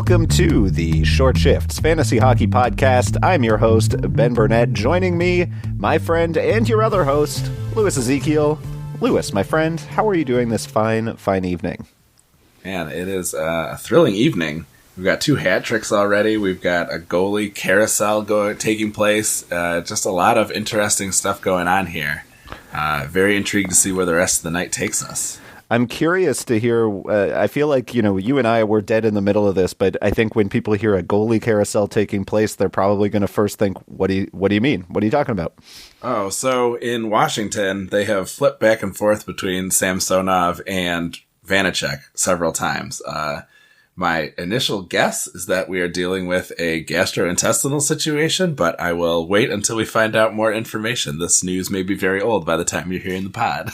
welcome to the Short Shifts Fantasy Hockey Podcast. I'm your host, Ben Burnett. Joining me, my friend and your other host, Louis Ezekiel. Louis, my friend, how are you doing this fine evening? Man, it is a thrilling evening. We've got 2 hat tricks already. We've got a goalie carousel taking place. Just a lot of interesting stuff going on here. Very intrigued to see where the rest of the night takes us. I'm curious to hear, I feel like, you and I were dead in the middle of this, but I think when people hear a goalie carousel taking place, they're probably going to first think, what do you mean? What are you talking about? Oh, so in Washington, they have flipped back and forth between Samsonov and Vanacek several times. My initial guess is that we are dealing with a gastrointestinal situation, but I will wait until we find out more information. This news may be very old by the time you're hearing the pod.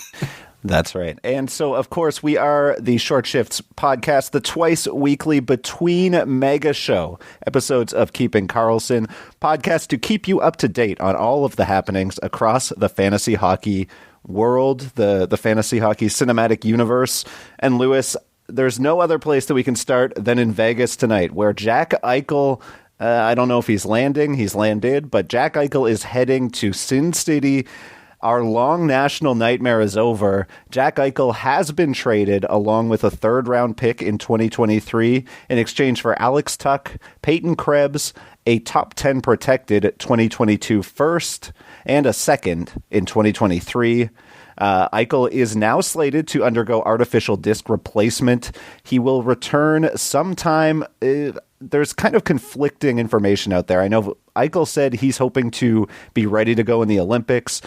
That's right. And so, of course, we are the Short Shifts podcast, the twice weekly between mega show episodes of Keeping Karlsson podcast to keep you up to date on all of the happenings across the fantasy hockey world, the fantasy hockey cinematic universe. And Louis, there's no other place that we can start than in Vegas tonight, where Jack Eichel, I don't know if he's landed, but Jack Eichel is heading to Sin City. Our long national nightmare is over. Jack Eichel has been traded along with a third-round pick in 2023 in exchange for Alex Tuch, Peyton Krebs, a top 10 protected 2022 first, and a second in 2023. Eichel is now slated to undergo artificial disc replacement. He will return sometime. There's kind of conflicting information out there. I know Eichel said he's hoping to be ready to go in the Olympics.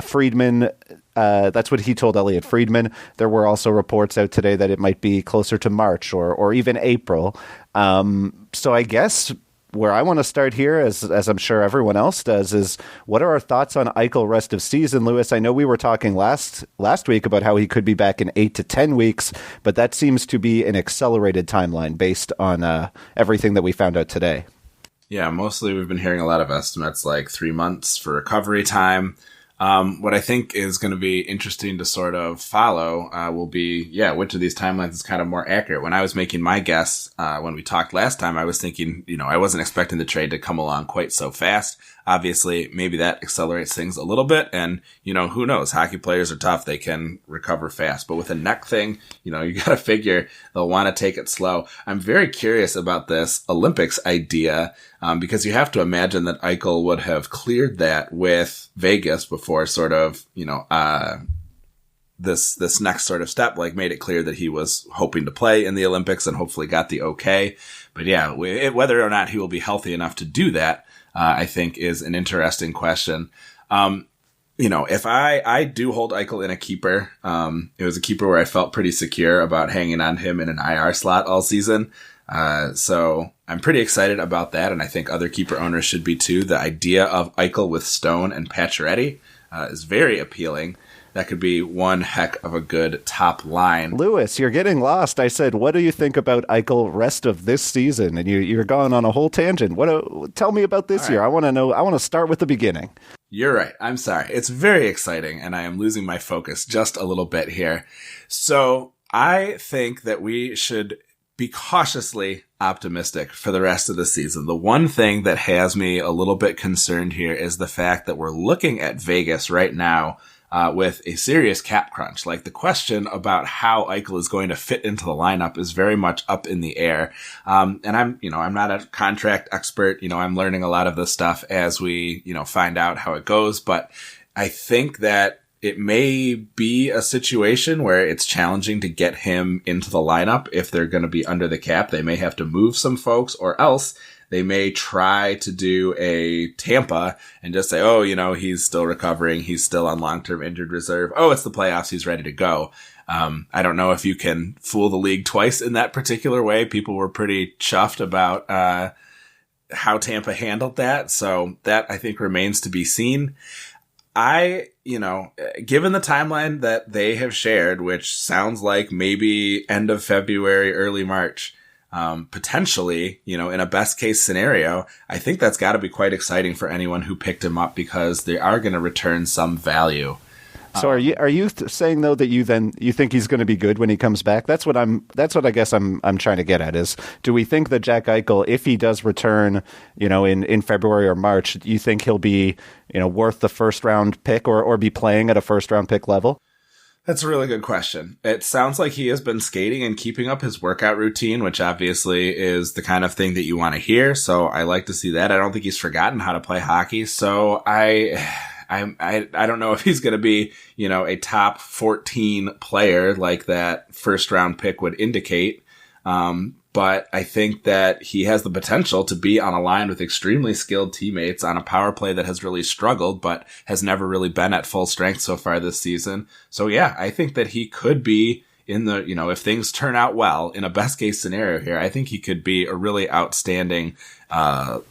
Friedman, that's what he told Elliot Friedman. There were also reports out today that it might be closer to March or even April. So I guess where I want to start here, as I'm sure everyone else does, is what are our thoughts on Eichel rest of season, Louis? I know we were talking last week about how he could be back in 8 to 10 weeks, but that seems to be an accelerated timeline based on everything that we found out today. Yeah, mostly we've been hearing a lot of estimates like 3 months for recovery time. What I think is going to be interesting to sort of follow will be, which of these timelines is kind of more accurate. When I was making my guess, when we talked last time, I was thinking, I wasn't expecting the trade to come along quite so fast. Obviously, maybe that accelerates things a little bit. And, who knows? Hockey players are tough. They can recover fast. But with a neck thing, you got to figure they'll want to take it slow. I'm very curious about this Olympics idea because you have to imagine that Eichel would have cleared that with Vegas before sort of, this next sort of step, like made it clear that he was hoping to play in the Olympics and hopefully got the okay. But yeah, whether or not he will be healthy enough to do that, I think is an interesting question. If I do hold Eichel in a keeper, it was a keeper where I felt pretty secure about hanging on him in an IR slot all season. So I'm pretty excited about that. And I think other keeper owners should be too. The idea of Eichel with Stone and Pacioretty, is very appealing. That could be one heck of a good top line. Louis, you're getting lost. I said, what do you think about Eichel rest of this season? And you're going on a whole tangent. Tell me about this year. I want to know. I want to start with the beginning. You're right. I'm sorry. It's very exciting, and I am losing my focus just a little bit here. So I think that we should be cautiously optimistic for the rest of the season. The one thing that has me a little bit concerned here is the fact that we're looking at Vegas right now with a serious cap crunch. Like, the question about how Eichel is going to fit into the lineup is very much up in the air. And I'm not a contract expert. I'm learning a lot of this stuff as we, find out how it goes. But I think that it may be a situation where it's challenging to get him into the lineup if they're going to be under the cap. They may have to move some folks, or else they may try to do a Tampa and just say, he's still recovering. He's still on long-term injured reserve. Oh, it's the playoffs. He's ready to go. I don't know if you can fool the league twice in that particular way. People were pretty chuffed about how Tampa handled that. So that, I think, remains to be seen. Given the timeline that they have shared, which sounds like maybe end of February, early March, potentially, in a best case scenario, I think that's got to be quite exciting for anyone who picked him up because they are going to return some value. So are you saying though that you think he's going to be good when he comes back? That's what I guess I'm trying to get at is, do we think that Jack Eichel, if he does return, in February or March, you think he'll be, worth the first round pick or be playing at a first round pick level? That's a really good question. It sounds like he has been skating and keeping up his workout routine, which obviously is the kind of thing that you want to hear. So I like to see that. I don't think he's forgotten how to play hockey. So I don't know if he's going to be, a top 14 player like that first round pick would indicate. But I think that he has the potential to be on a line with extremely skilled teammates on a power play that has really struggled, but has never really been at full strength so far this season. So yeah, I think that he could be in the, if things turn out well in a best case scenario here, I think he could be a really outstanding,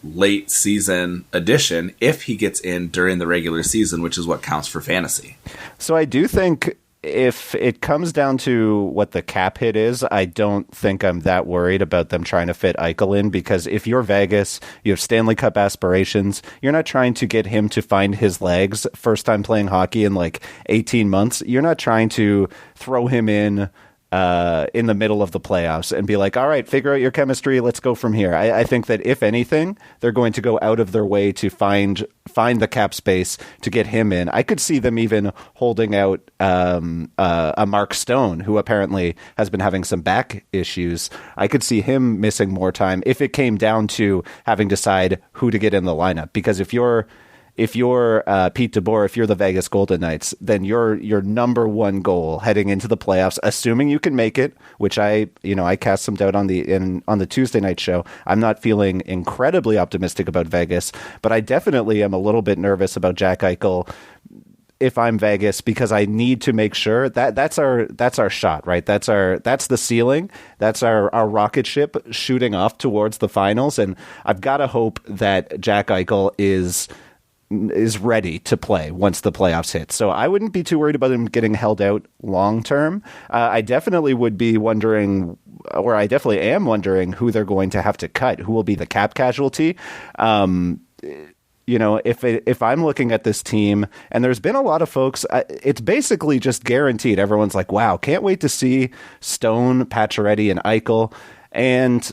late season addition if he gets in during the regular season, which is what counts for fantasy. So I do think, if it comes down to what the cap hit is, I don't think I'm that worried about them trying to fit Eichel in, because if you're Vegas, you have Stanley Cup aspirations, you're not trying to get him to find his legs first time playing hockey in like 18 months. You're not trying to throw him in the middle of the playoffs and be like, all right, figure out your chemistry, let's go from here. I think that if anything, they're going to go out of their way to find the cap space to get him in. I could see them even holding out a Mark Stone, who apparently has been having some back issues. I could see him missing more time if it came down to having to decide who to get in the lineup. Because if you're Pete DeBoer, if you're the Vegas Golden Knights, then your number one goal heading into the playoffs, assuming you can make it, which I cast some doubt on the Tuesday night show. I'm not feeling incredibly optimistic about Vegas, but I definitely am a little bit nervous about Jack Eichel if I'm Vegas, because I need to make sure that that's our shot, right? That's the ceiling. That's our rocket ship shooting off towards the finals, and I've got to hope that Jack Eichel is ready to play once the playoffs hit. So I wouldn't be too worried about him getting held out long term. I definitely would be wondering, or I definitely am wondering, who they're going to have to cut, who will be the cap casualty. If I'm looking at this team, and there's been a lot of folks, it's basically just guaranteed. Everyone's like, wow, can't wait to see Stone, Pacioretty, and Eichel. And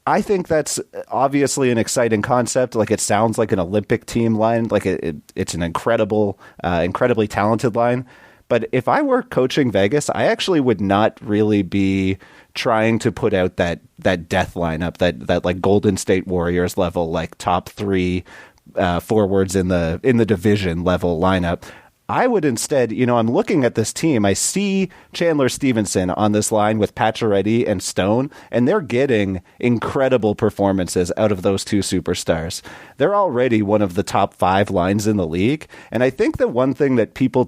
I think that's obviously an exciting concept. Like, it sounds like an Olympic team line. Like it's an incredibly talented line. But if I were coaching Vegas, I actually would not really be trying to put out that death lineup, that like Golden State Warriors level, like top three forwards in the division level lineup. I would instead, I'm looking at this team. I see Chandler Stevenson on this line with Pacioretty and Stone, and they're getting incredible performances out of those two superstars. They're already one of the top 5 lines in the league. And I think that one thing that people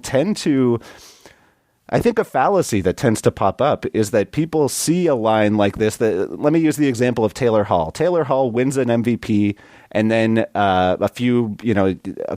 a fallacy that tends to pop up is that people see a line like this. Let me use the example of Taylor Hall. Taylor Hall wins an MVP, and then a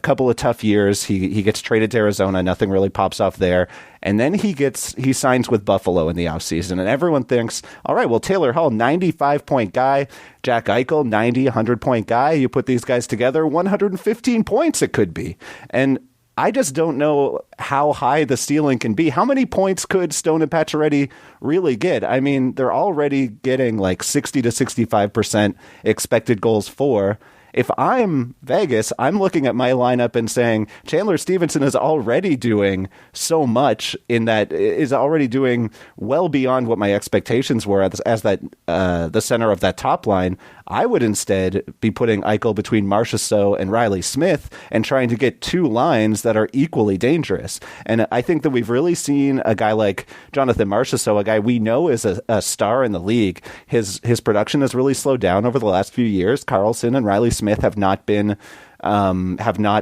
couple of tough years, he gets traded to Arizona. Nothing really pops off there. And then he signs with Buffalo in the offseason. And everyone thinks, all right, well, Taylor Hall, 95-point guy. Jack Eichel, 100-point guy. You put these guys together, 115 points it could be. And I just don't know how high the ceiling can be. How many points could Stone and Pacioretty really get? I mean, they're already getting like 60 to 65% expected goals for. If I'm Vegas, I'm looking at my lineup and saying Chandler Stevenson is already doing so much, is already doing well beyond what my expectations were as the center of that top line. I would instead be putting Eichel between Marchessault and Riley Smith and trying to get two lines that are equally dangerous. And I think that we've really seen a guy like Jonathan Marchessault, a guy we know is a star in the league. His production has really slowed down over the last few years. Carlson and Riley Smith have not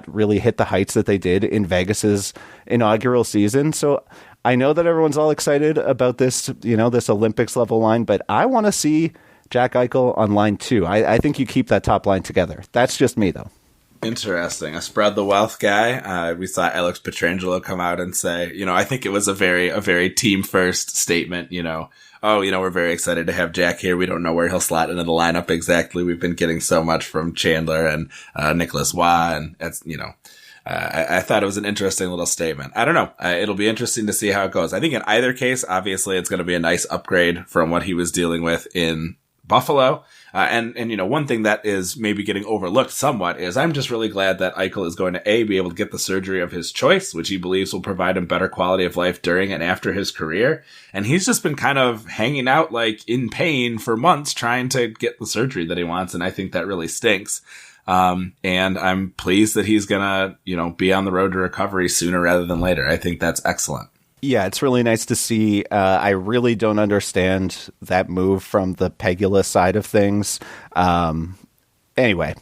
really hit the heights that they did in Vegas's inaugural season. So I know that everyone's all excited about this, this Olympics level line, but I want to see Jack Eichel on line 2. I think you keep that top line together. That's just me, though. Interesting. A spread the wealth guy. We saw Alex Pietrangelo come out and say, I think it was a very team first statement, we're very excited to have Jack here. We don't know where he'll slot into the lineup exactly. We've been getting so much from Chandler and Nicholas Waugh, and that's, I thought it was an interesting little statement. I don't know. It'll be interesting to see how it goes. I think in either case, obviously, it's going to be a nice upgrade from what he was dealing with in Buffalo. And one thing that is maybe getting overlooked somewhat is I'm just really glad that Eichel is going to be able to get the surgery of his choice, which he believes will provide him better quality of life during and after his career. And he's just been kind of hanging out like in pain for months trying to get the surgery that he wants. And I think that really stinks. And I'm pleased that he's going to, be on the road to recovery sooner rather than later. I think that's excellent. Yeah, it's really nice to see. I really don't understand that move from the Pegula side of things. Anyway,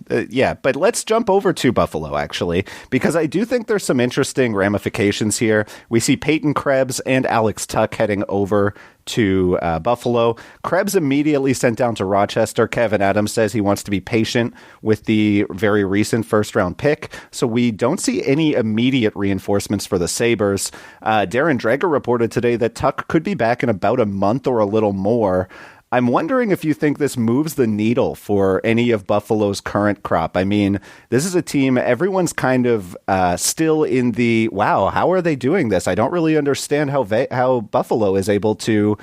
but let's jump over to Buffalo, actually, because I do think there's some interesting ramifications here. We see Peyton Krebs and Alex Tuch heading over to Buffalo. Krebs immediately sent down to Rochester. Kevin Adams says he wants to be patient with the very recent first-round pick, so we don't see any immediate reinforcements for the Sabres. Darren Dreger reported today that Tuch could be back in about a month or a little more. I'm wondering if you think this moves the needle for any of Buffalo's current crop. I mean, this is a team, everyone's kind of still in the, wow, how are they doing this? I don't really understand how Buffalo is able to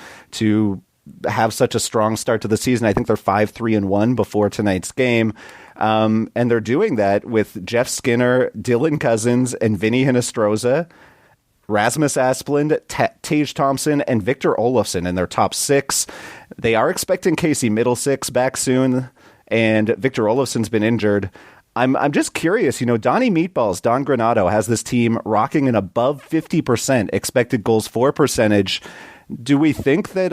have such a strong start to the season. I think they're 5-3-1 before tonight's game. And they're doing that with Jeff Skinner, Dylan Cousins, and Vinny Hinostroza, Rasmus Asplund, Tage Thompson, and Victor Olofsson in their top six. They are expecting Casey Middlesix back soon, and Victor Olofsson's been injured. I'm just curious, Donnie Meatballs, Don Granato, has this team rocking an above 50% expected goals for percentage. Do we think that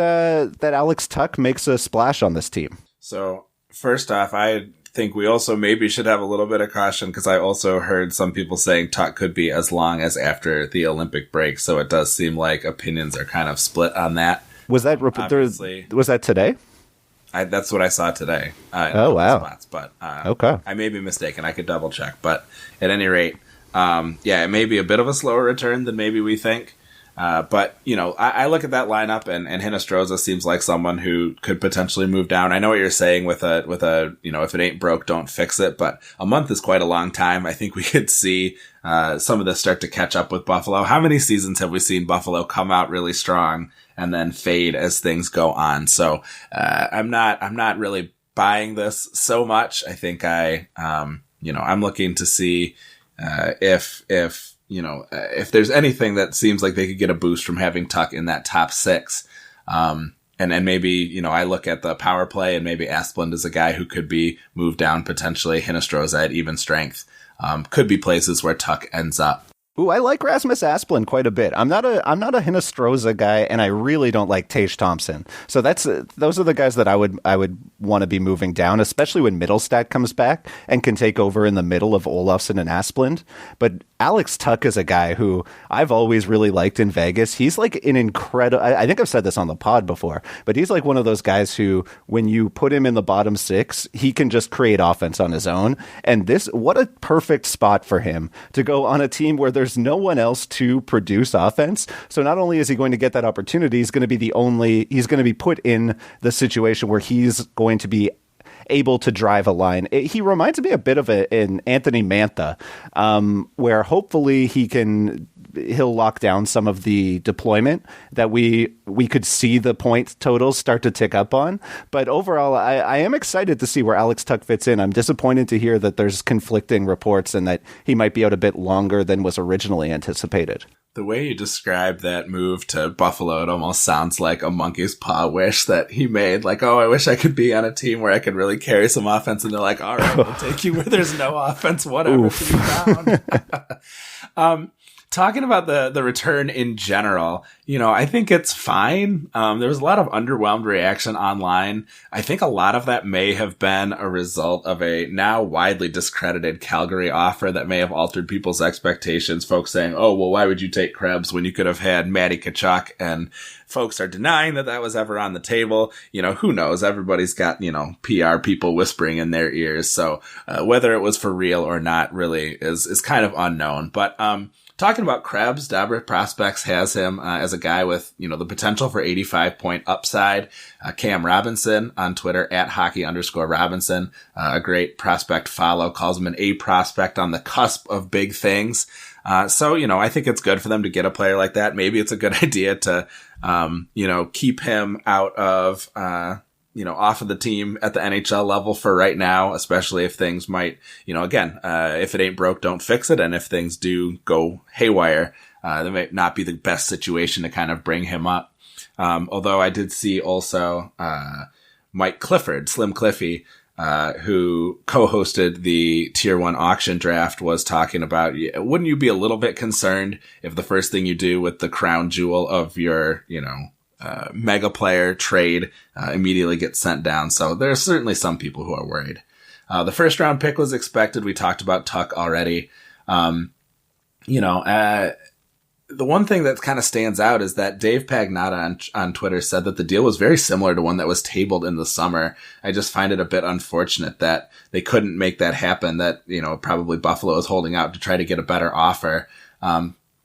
Alex Tuch makes a splash on this team? So, first off, I think we also maybe should have a little bit of caution because I also heard some people saying Tuch could be as long as after the Olympic break. So it does seem like opinions are kind of split on that. Was that today? That's what I saw today. Oh, wow. Spots, but okay. I may be mistaken. I could double check. But at any rate, it may be a bit of a slower return than maybe we think. But I look at that lineup and Hinostroza seems like someone who could potentially move down. I know what you're saying with a, if it ain't broke, don't fix it. But a month is quite a long time. I think we could see, some of this start to catch up with Buffalo. How many seasons have we seen Buffalo come out really strong and then fade as things go on? So, I'm not really buying this so much. I think I'm looking to see, if there's anything that seems like they could get a boost from having Tuch in that top six. And maybe, I look at the power play and maybe Asplund is a guy who could be moved down potentially. Hinostroza at even strength. Could be places where Tuch ends up. Ooh, I like Rasmus Asplund quite a bit. I'm not a Hinostroza guy, and I really don't like Tage Thompson. So those are the guys that I would want to be moving down, especially when Middlestat comes back and can take over in the middle of Olofsson and Asplund. But Alex Tuch is a guy who I've always really liked in Vegas. He's like an incredible, I think I've said this on the pod before, but he's like one of those guys who, when you put him in the bottom six, he can just create offense on his own. And what a perfect spot for him to go on a team where there's no one else to produce offense. So not only is he going to get that opportunity, he's going to be put in the situation where he's going to be able to drive a line. He reminds me a bit of an Anthony Mantha, where hopefully he'll lock down some of the deployment that we could see the point totals start to tick up on. But overall, I am excited to see where Alex Tuch fits in. I'm disappointed to hear that there's conflicting reports and that he might be out a bit longer than was originally anticipated. The way you describe that move to Buffalo, it almost sounds like a monkey's paw wish that he made. Like, oh, I wish I could be on a team where I could really carry some offense. And they're like, all right, we'll take you where there's no offense, whatever, to be found. Talking about the return in general, I think it's fine. There was a lot of underwhelmed reaction online. I think a lot of that may have been a result of a now widely discredited Calgary offer that may have altered people's expectations. Folks saying, oh, well, why would you take Krebs when you could have had Matty Tkachuk? And folks are denying that was ever on the table. Who knows? Everybody's got, PR people whispering in their ears. So whether it was for real or not really is kind of unknown. But talking about Krebs, Dabra Prospects has him as a guy with, the potential for 85-point upside. Cam Robinson on Twitter @hockey_Robinson, a great prospect follow, calls him an A prospect on the cusp of big things. So, I think it's good for them to get a player like that. Maybe it's a good idea to, keep him out of, off of the team at the NHL level for right now, especially if things might, if it ain't broke, don't fix it. And if things do go haywire, that might not be the best situation to kind of bring him up. Although I did see also, Mike Clifford, Slim Cliffy, who co-hosted the Tier 1 auction draft, was talking about, wouldn't you be a little bit concerned if the first thing you do with the crown jewel of your, mega player trade immediately gets sent down? So there's certainly some people who are worried. The first round pick was expected. We talked about Tuck already. The one thing that kind of stands out is that Dave Pagnotta on Twitter said that the deal was very similar to one that was tabled in the summer. I just find it a bit unfortunate that they couldn't make that happen, that, probably Buffalo is holding out to try to get a better offer.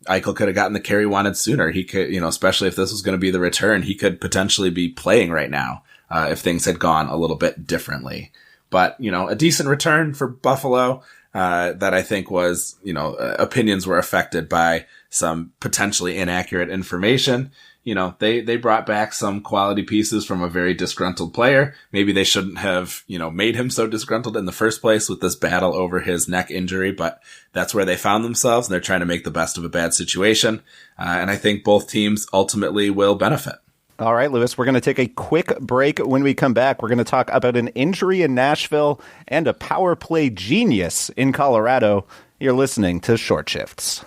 Eichel could have gotten the care he wanted sooner. He could, especially if this was going to be the return, he could potentially be playing right now, if things had gone a little bit differently. But, a decent return for Buffalo, that I think was, opinions were affected by some potentially inaccurate information. They brought back some quality pieces from a very disgruntled player. Maybe they shouldn't have, made him so disgruntled in the first place with this battle over his neck injury, but that's where they found themselves, and they're trying to make the best of a bad situation. And I think both teams ultimately will benefit. All right, Lewis, we're going to take a quick break. When we come back, we're going to talk about an injury in Nashville and a power play genius in Colorado. You're listening to Short Shifts.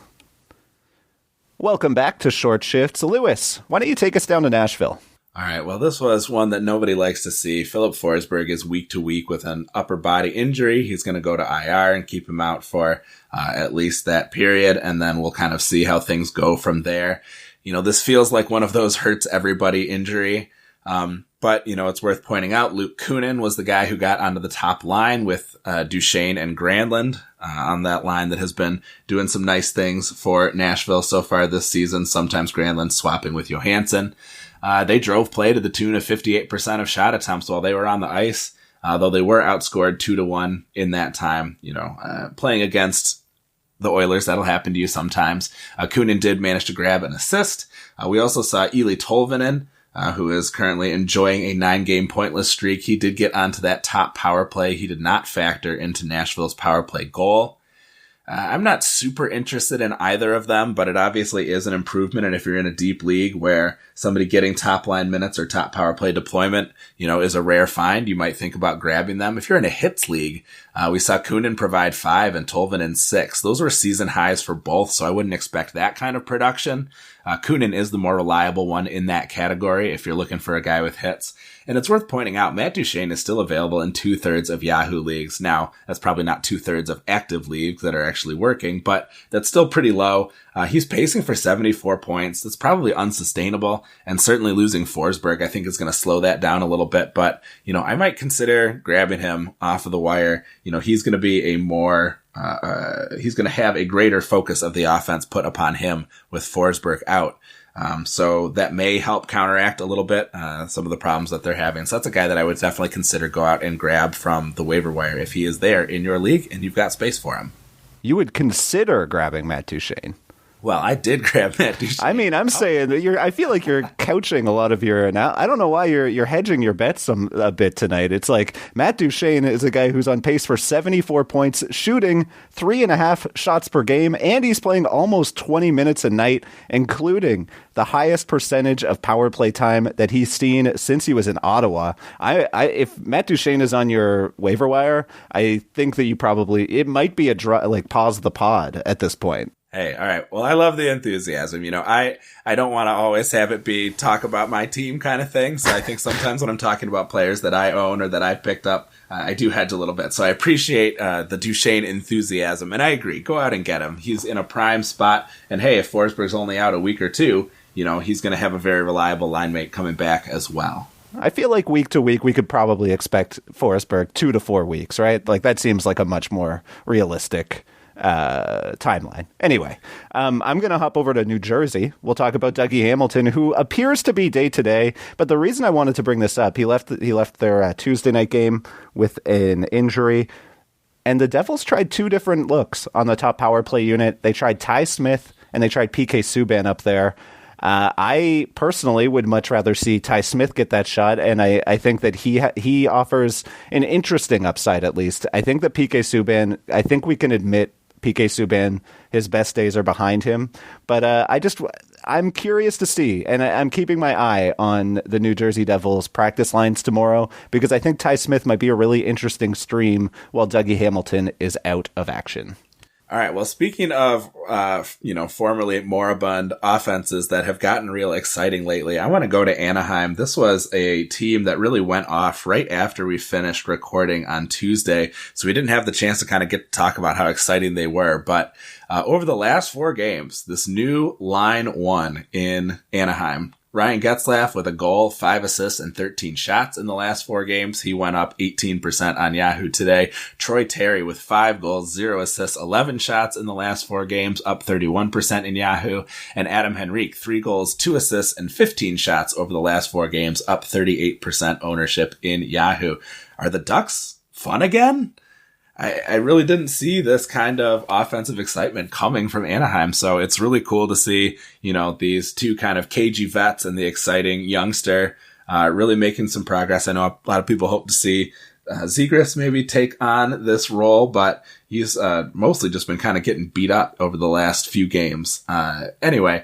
Welcome back to Short Shifts. Lewis, why don't you take us down to Nashville? All right, well, this was one that nobody likes to see. Philip Forsberg is week to week with an upper body injury. He's going to go to IR and keep him out for at least that period, and then we'll kind of see how things go from there. This feels like one of those hurts everybody injury. But, it's worth pointing out, Luke Kunin was the guy who got onto the top line with Duchesne and Granlund on that line that has been doing some nice things for Nashville so far this season, sometimes Granlund swapping with Johansson. They drove play to the tune of 58% of shot attempts while they were on the ice, though they were outscored 2-1 in that time. Playing against the Oilers, that'll happen to you sometimes. Kunin did manage to grab an assist. We also saw Eeli Tolvanen, who is currently enjoying a 9-game pointless streak. He did get onto that top power play. He did not factor into Nashville's power play goal. I'm not super interested in either of them, but it obviously is an improvement. And if you're in a deep league where somebody getting top line minutes or top power play deployment, is a rare find, you might think about grabbing them. If you're in a hits league, we saw Kunin provide 5 and Tolvanen 6. Those were season highs for both, so I wouldn't expect that kind of production. Kunin is the more reliable one in that category if you're looking for a guy with hits. And it's worth pointing out, Matt Duchesne is still available in 2/3 of Yahoo leagues. Now, that's probably not 2/3 of active leagues that are actually working, but that's still pretty low. He's pacing for 74 points. That's probably unsustainable, and certainly losing Forsberg, I think, is going to slow that down a little bit. But, I might consider grabbing him off of the wire. He's going to be he's going to have a greater focus of the offense put upon him with Forsberg out. So that may help counteract a little bit some of the problems that they're having. So that's a guy that I would definitely consider go out and grab from the waiver wire if he is there in your league and you've got space for him. You would consider grabbing Matt Duchesne? Well, I did grab Matt Duchesne. I mean, I'm saying that I feel like you're couching a lot of your. Now, I don't know why you're hedging your bets a bit tonight. It's like Matt Duchesne is a guy who's on pace for 74 points, shooting 3.5 shots per game, and he's playing almost 20 minutes a night, including the highest percentage of power play time that he's seen since he was in Ottawa. If Matt Duchesne is on your waiver wire, I think that it might be pause the pod at this point. Hey, all right. Well, I love the enthusiasm. I don't want to always have it be talk about my team kind of thing. So I think sometimes when I'm talking about players that I own or that I've picked up, I do hedge a little bit. So I appreciate the Duchesne enthusiasm. And I agree. Go out and get him. He's in a prime spot. And hey, if Forsberg's only out a week or two, he's going to have a very reliable line mate coming back as well. I feel like week to week, we could probably expect Forsberg 2 to 4 weeks, right? Like that seems like a much more realistic timeline. Anyway, I'm going to hop over to New Jersey. We'll talk about Dougie Hamilton, who appears to be day-to-day, but the reason I wanted to bring this up, he left their Tuesday night game with an injury, and the Devils tried two different looks on the top power play unit. They tried Ty Smith, and they tried PK Subban up there. I personally would much rather see Ty Smith get that shot, and I think that he offers an interesting upside, at least. I think that PK Subban, I think we can admit PK Subban, his best days are behind him. But I'm curious to see, and I'm keeping my eye on the New Jersey Devils practice lines tomorrow, because I think Ty Smith might be a really interesting stream while Dougie Hamilton is out of action. All right. Well, speaking of, formerly moribund offenses that have gotten real exciting lately, I want to go to Anaheim. This was a team that really went off right after we finished recording on Tuesday. So we didn't have the chance to kind of get to talk about how exciting they were. But over the last 4 games, this new line 1 in Anaheim, Ryan Getzlaf with a goal, 5 assists, and 13 shots in the last 4 games. He went up 18% on Yahoo today. Troy Terry with 5 goals, 0 assists, 11 shots in the last 4 games, up 31% in Yahoo. And Adam Henrique, 3 goals, 2 assists, and 15 shots over the last 4 games, up 38% ownership in Yahoo. Are the Ducks fun again? I really didn't see this kind of offensive excitement coming from Anaheim. So it's really cool to see, these two kind of cagey vets and the exciting youngster really making some progress. I know a lot of people hope to see Zegras maybe take on this role, but he's mostly just been kind of getting beat up over the last few games. Anyway,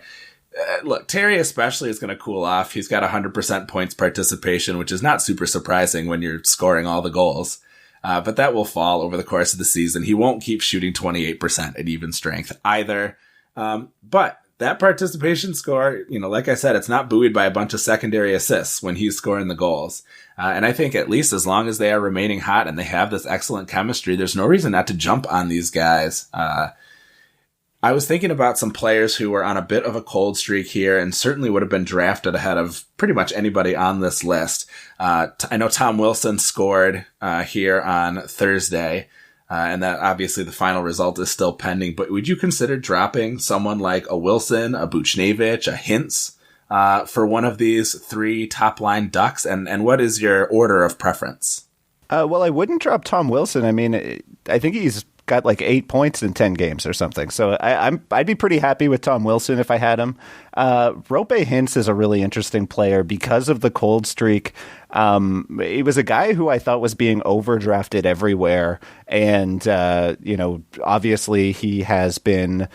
look, Terry especially is going to cool off. He's got 100% points participation, which is not super surprising when you're scoring all the goals. But that will fall over the course of the season. He won't keep shooting 28% at even strength either. But that participation score, like I said, it's not buoyed by a bunch of secondary assists when he's scoring the goals. And I think at least as long as they are remaining hot and they have this excellent chemistry, there's no reason not to jump on these guys. I was thinking about some players who were on a bit of a cold streak here and certainly would have been drafted ahead of pretty much anybody on this list. I know Tom Wilson scored here on Thursday, and that obviously the final result is still pending. But would you consider dropping someone like a Wilson, a Buchnevich, a Hintz for one of these 3 top-line Ducks? And what is your order of preference? Well, I wouldn't drop Tom Wilson. I mean, I think he's got like 8 points in 10 games or something. So I'd be pretty happy with Tom Wilson if I had him. Rope Hintz is a really interesting player because of the cold streak. He was a guy who I thought was being overdrafted everywhere. And, obviously he has been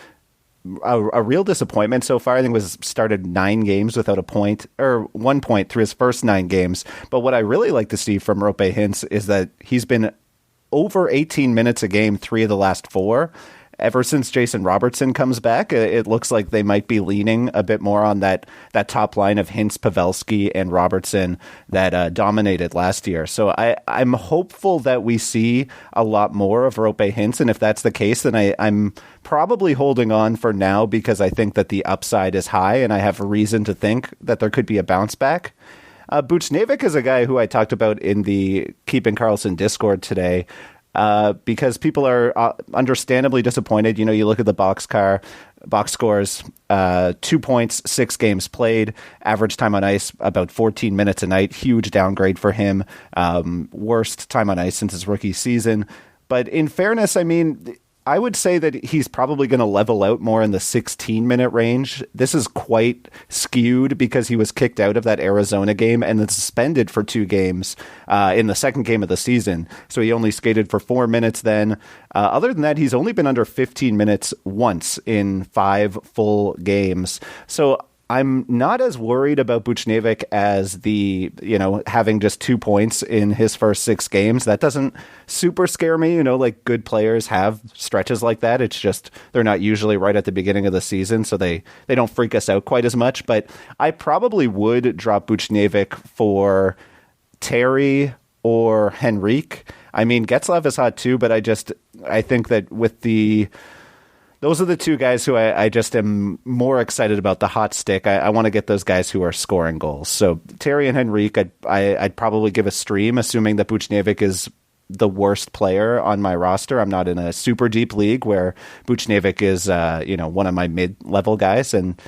a real disappointment so far. I think it was started 9 games without a point, or 1 point through his first 9 games. But what I really like to see from Rope Hintz is that he's been over 18 minutes a game 3 of the last 4. Ever since Jason Robertson comes back, it looks like they might be leaning a bit more on that top line of Hintz, Pavelski, and Robertson that dominated last year. So I'm hopeful that we see a lot more of Rope Hintz, and if that's the case, then I'm probably holding on for now because I think that the upside is high, and I have a reason to think that there could be a bounce back. Buchnevich is a guy who I talked about in the Keeping Karlsson Discord today because people are understandably disappointed. You look at the box scores, 2 points, 6 games played, average time on ice about 14 minutes a night, huge downgrade for him, worst time on ice since his rookie season. But in fairness, I mean, I would say that he's probably going to level out more in the 16-minute range. This is quite skewed because he was kicked out of that Arizona game and then suspended for 2 games in the second game of the season. So he only skated for 4 minutes then. Other than that, he's only been under 15 minutes once in 5 full games. So I'm not as worried about Buchnevich as having just 2 points in his first 6 games. That doesn't super scare me. Like good players have stretches like that. It's just they're not usually right at the beginning of the season, so they don't freak us out quite as much. But I probably would drop Buchnevich for Terry or Henrique. I mean, Getzlaf is hot too, but I think that with those are the 2 guys who I just am more excited about the hot stick. I want to get those guys who are scoring goals. So Terry and Henrique, I'd probably give a stream, assuming that Buchnevich is the worst player on my roster. I'm not in a super deep league where Buchnevich is, one of my mid-level guys, and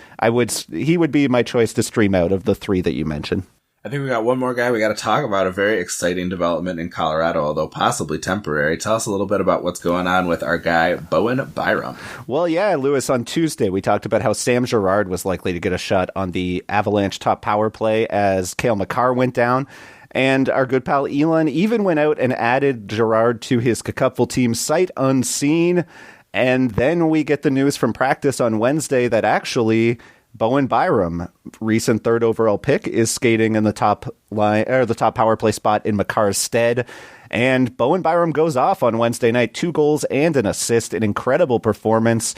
he would be my choice to stream out of the three that you mentioned. I think we got one more guy we got to talk about, a very exciting development in Colorado, although possibly temporary. Tell us a little bit about what's going on with our guy, Bowen Byram. Well, yeah, Lewis, on Tuesday, we talked about how Sam Girard was likely to get a shot on the Avalanche top power play as Cale Makar went down. And our good pal Elon even went out and added Girard to his Cacupful team sight unseen. And then we get the news from practice on Wednesday that actually Bowen Byram, recent third overall pick, is skating in the top line or the top power play spot in Makar's stead. And Bowen Byram goes off on Wednesday night, 2 goals and an assist, an incredible performance.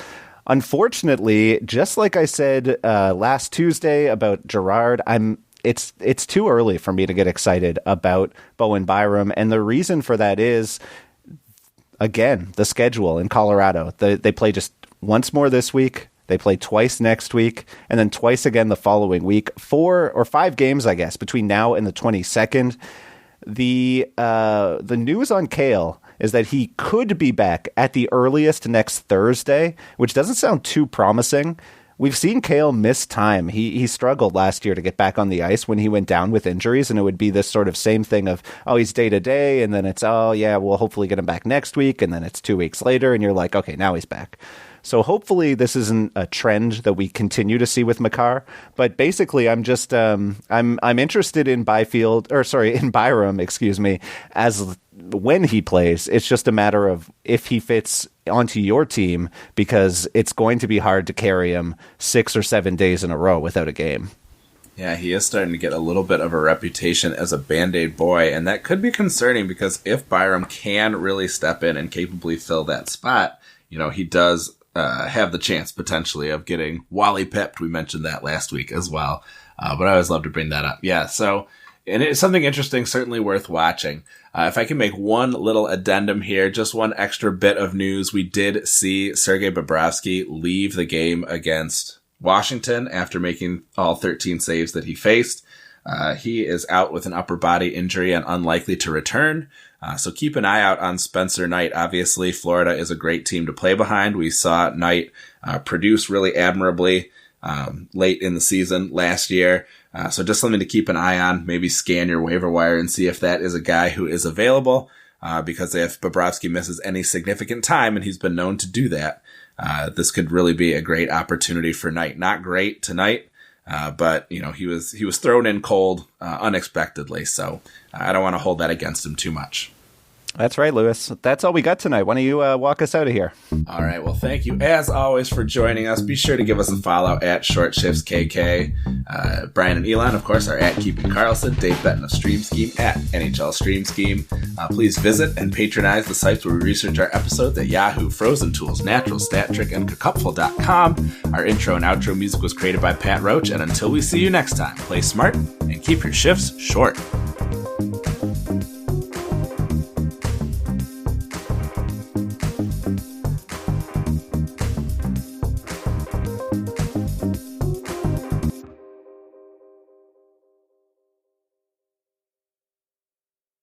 Unfortunately, just like I said last Tuesday about Girard, it's too early for me to get excited about Bowen Byram, and the reason for that is, again, the schedule in Colorado. They play just once more this week. They play twice next week, and then twice again the following week. 4 or 5 games, I guess, between now and the 22nd. The news on Cale is that he could be back at the earliest next Thursday, which doesn't sound too promising. We've seen Cale miss time. He struggled last year to get back on the ice when he went down with injuries, and it would be this sort of same thing of, he's day-to-day, and then it's, we'll hopefully get him back next week, and then it's 2 weeks later, and you're like, okay, now he's back. So hopefully this isn't a trend that we continue to see with Makar. But basically, I'm just I'm interested in Byram, as when he plays. It's just a matter of if he fits onto your team, because it's going to be hard to carry him 6 or 7 days in a row without a game. Yeah, he is starting to get a little bit of a reputation as a Band-Aid boy, and that could be concerning because if Byram can really step in and capably fill that spot, he does have the chance potentially of getting Wally pipped. We mentioned that last week as well. But I always love to bring that up. Yeah. So, and it's something interesting, certainly worth watching. If I can make one little addendum here, just one extra bit of news. We did see Sergei Bobrovsky leave the game against Washington after making all 13 saves that he faced. He is out with an upper body injury and unlikely to return. So keep an eye out on Spencer Knight. Obviously, Florida is a great team to play behind. We saw Knight produce really admirably late in the season last year. So just something to keep an eye on. Maybe scan your waiver wire and see if that is a guy who is available. Because if Bobrovsky misses any significant time, and he's been known to do that, this could really be a great opportunity for Knight. Not great tonight. But he was thrown in cold unexpectedly, so I don't want to hold that against him too much. That's right, Lewis. That's all we got tonight. Why don't you walk us out of here? All right. Well, thank you as always for joining us. Be sure to give us a follow at Short Shifts KK. Brian and Elon, of course, are at Keeping Carlson. Dave Benton of Stream Scheme at NHL Stream Scheme. Please visit and patronize the sites where we research our episodes at Yahoo, Frozen Tools, Natural, Stat Trick, and Cacupful.com. Our intro and outro music was created by Pat Roach. And until we see you next time, play smart and keep your shifts short.